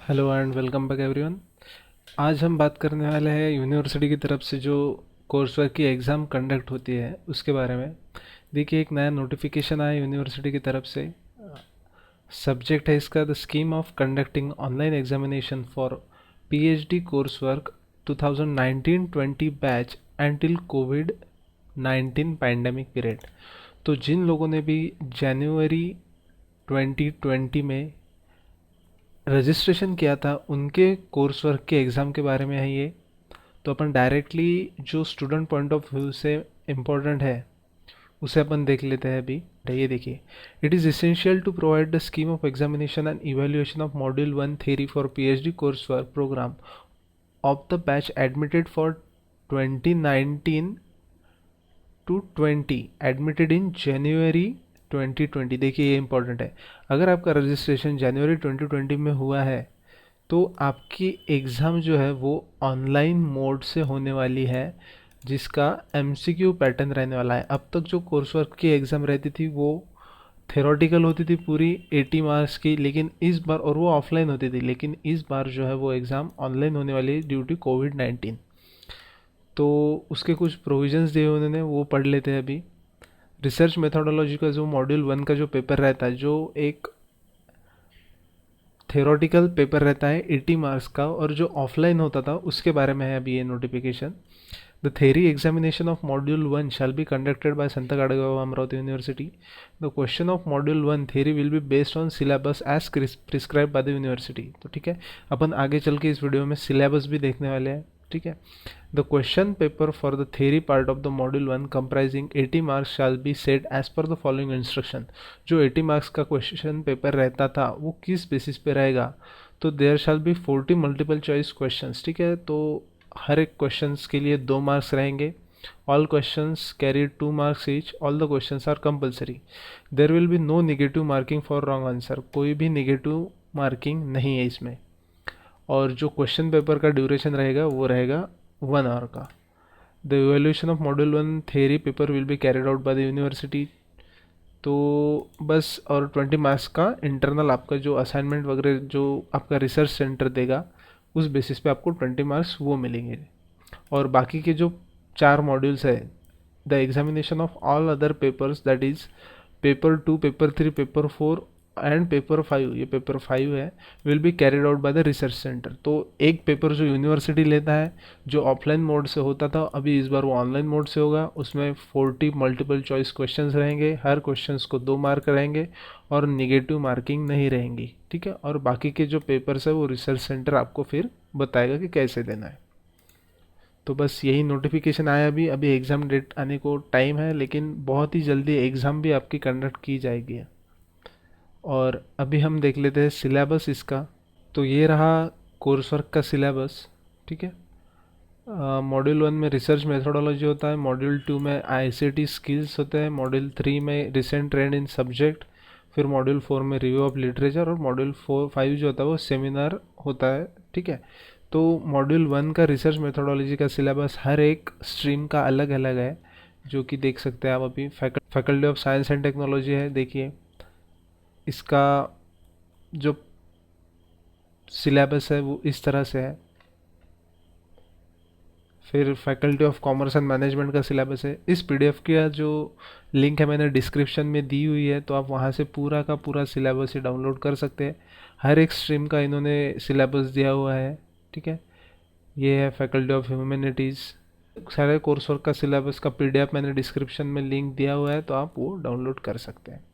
Hello and welcome back everyone. आज हम बात करने वाले हैं यूनिवर्सिटी की तरफ से जो कोर्स वर्क की एग्ज़ाम कंडक्ट होती है उसके बारे में। देखिए, एक नया नोटिफिकेशन आया यूनिवर्सिटी की तरफ से। सब्जेक्ट है इसका the scheme of conducting online examination for PhD course work 2019-20 batch until Covid 19 pandemic period. तो जिन लोगों ने भी जनवरी 2020 में रजिस्ट्रेशन किया था उनके कोर्स वर्क के एग्ज़ाम के बारे में है ये। तो अपन डायरेक्टली जो स्टूडेंट पॉइंट ऑफ व्यू से इम्पोर्टेंट है उसे अपन देख लेते हैं अभी। ये देखिए, it is essential to provide the scheme of examination and evaluation of module 1 theory for PhD course work programme of the batch admitted for 2019 to 20 admitted in January 2020। देखिए, ये इंपॉर्टेंट है। अगर आपका रजिस्ट्रेशन जनवरी 2020 में हुआ है तो आपकी एग्ज़ाम जो है वो ऑनलाइन मोड से होने वाली है, जिसका एमसीक्यू पैटर्न रहने वाला है। अब तक जो कोर्स वर्क की एग्ज़ाम रहती थी वो थेरोटिकल होती थी पूरी 80 मार्क्स की, लेकिन इस बार, और वो ऑफलाइन होती थी, लेकिन इस बार जो है वो एग्ज़ाम ऑनलाइन होने वाली है ड्यू टू कोविड-19। तो उसके कुछ प्रोविजंस दिए उन्होंने, वो पढ़ लेते हैं अभी। रिसर्च मेथोडोलॉजी का जो मॉड्यूल 1 का जो पेपर रहता है, जो एक थेरोटिकल पेपर रहता है 80 मार्क्स का, और जो ऑफलाइन होता था उसके बारे में है अभी ये notification. The theory examination of module 1 shall be conducted by Sant Gadgebaba Amravati university. The question of module 1 theory will be based on syllabus as prescribe by the university. तो ठीक है, अपन आगे चल के इस वीडियो में सिलेबस भी देखने वाले हैं। ठीक है, the question paper for the theory part of the module 1 comprising 80 marks shall be set as per the following instruction. जो 80 मार्क्स का क्वेश्चन पेपर रहता था वो किस बेसिस पे रहेगा? तो there shall be 40 multiple choice questions. ठीक है, तो हर एक क्वेश्चंस के लिए 2 मार्क्स रहेंगे। All questions carry 2 marks each. All the questions are compulsory. There will be no negative marking for wrong answer. कोई भी नेगेटिव मार्किंग नहीं है इसमें। और जो क्वेश्चन पेपर का ड्यूरेशन रहेगा वो रहेगा 1 आवर का। The evaluation of module 1 theory paper will be carried out by the university. तो बस, और 20 मार्क्स का इंटरनल आपका जो असाइनमेंट वगैरह जो आपका रिसर्च सेंटर देगा उस बेसिस पे आपको 20 मार्क्स वो मिलेंगे। और बाकी के जो 4 मॉड्यूल्स है, the examination of all other papers, that is paper 2, paper 3, paper 4 and paper 5, ये पेपर 5 है, will be carried out by the research centre. तो एक पेपर जो यूनिवर्सिटी लेता है, जो ऑफलाइन मोड से होता था, अभी इस बार वो ऑनलाइन मोड से होगा। उसमें 40 मल्टीपल चॉइस क्वेश्चंस रहेंगे, हर क्वेश्चंस को 2 मार्क रहेंगे और निगेटिव मार्किंग नहीं रहेंगी। ठीक है, और बाकी के जो पेपर्स है वो रिसर्च सेंटर आपको फिर बताएगा कि कैसे देना है। तो बस यही नोटिफिकेशन आया अभी। अभी एग्ज़ाम डेट आने को टाइम है, लेकिन बहुत ही जल्दी एग्ज़ाम भी आपकी कंडक्ट की जाएगी। और अभी हम देख लेते हैं सिलेबस इसका। तो ये रहा कोर्स वर्क का सिलेबस। ठीक है, मॉड्यूल 1 में रिसर्च मेथोडोलॉजी होता है, मॉड्यूल 2 में आईसीटी स्किल्स होते हैं, मॉड्यूल 3 में रिसेंट ट्रेंड इन सब्जेक्ट, फिर मॉड्यूल 4 में रिव्यू ऑफ लिटरेचर, और मॉड्यूल 5 जो होता है वो सेमिनार होता है। ठीक है, तो मॉड्यूल 1 का रिसर्च मेथोडोलॉजी का सिलेबस हर एक स्ट्रीम का अलग अलग है, जो कि देख सकते हैं आप अभी। Faculty of science and technology है, देखिए इसका जो सिलेबस है वो इस तरह से है। फिर faculty of commerce and management का सिलेबस है। इस पीडीएफ का जो लिंक है मैंने डिस्क्रिप्शन में दी हुई है, तो आप वहाँ से पूरा का पूरा सिलेबस ही डाउनलोड कर सकते हैं। हर एक स्ट्रीम का इन्होंने सिलेबस दिया हुआ है। ठीक है, ये है फैकल्टी ऑफ ह्यूमैनिटीज़। सारे कोर्स वर्क का सिलेबस का पीडीएफ मैंने डिस्क्रिप्शन में लिंक दिया हुआ है, तो आप वो डाउनलोड कर सकते हैं।